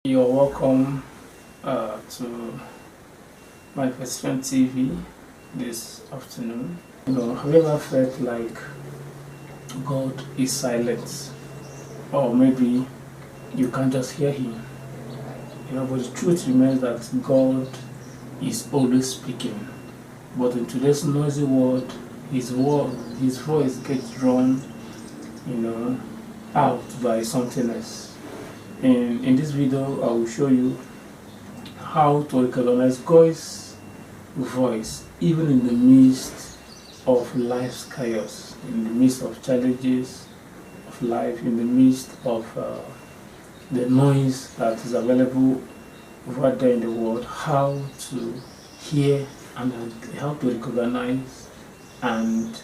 You're welcome to my Question TV this afternoon. Have you ever felt like God is silent, or maybe you can just hear Him? But the truth remains that God is always speaking. But in today's noisy world, His voice gets drawn, out by something else. In this video, I will show you how to recognize God's voice even in the midst of life's chaos, in the midst of challenges of life, in the midst of the noise that is available over there in the world, how to hear and how to recognize and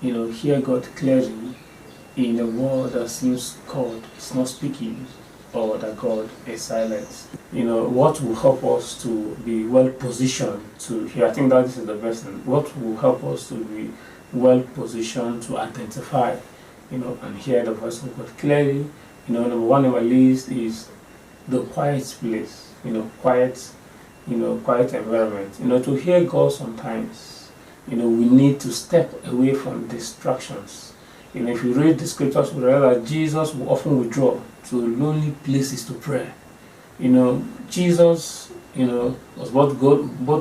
hear God clearly in a world that seems God is not speaking, or that God is silent. What will help us to be well positioned to hear? I think that this is the best thing. What will help us to be well positioned to identify, and hear the voice of God clearly? Number one on my list is the quiet place. Quiet environment. To hear God sometimes, we need to step away from distractions. If you read the scriptures, we realize that Jesus will often withdraw to lonely places to pray. Jesus, was both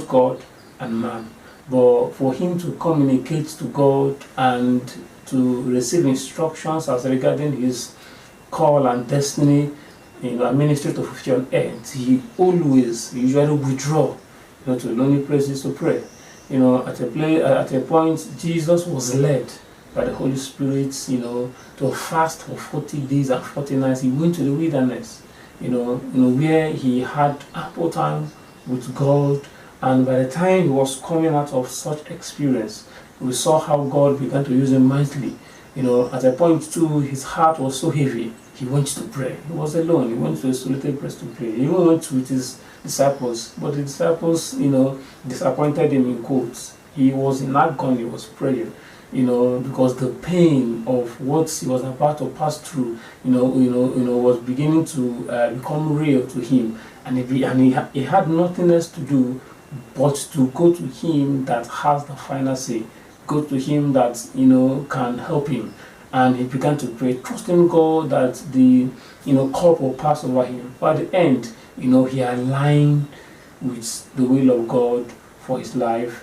God and man. But for him to communicate to God and to receive instructions as regarding his call and destiny, and ministry to fulfill on earth, he usually withdraw, to lonely places to pray. At a point, Jesus was led by the Holy Spirit, to fast for 40 days and 40 nights. He went to the wilderness, where he had ample time with God. And by the time he was coming out of such experience, we saw how God began to use him mightily. At a point too, his heart was so heavy, he went to pray. He was alone. He went to a solitary place to pray. He even went with his disciples, but the disciples, disappointed him in quotes. He was in agony, he was praying. Because the pain of what he was about to pass through, was beginning to become real to him, and he had nothing else to do but to go to him that has the final say, go to him that can help him, and he began to pray, trusting God that the cup will pass over him. But at the end, he aligned with the will of God for his life.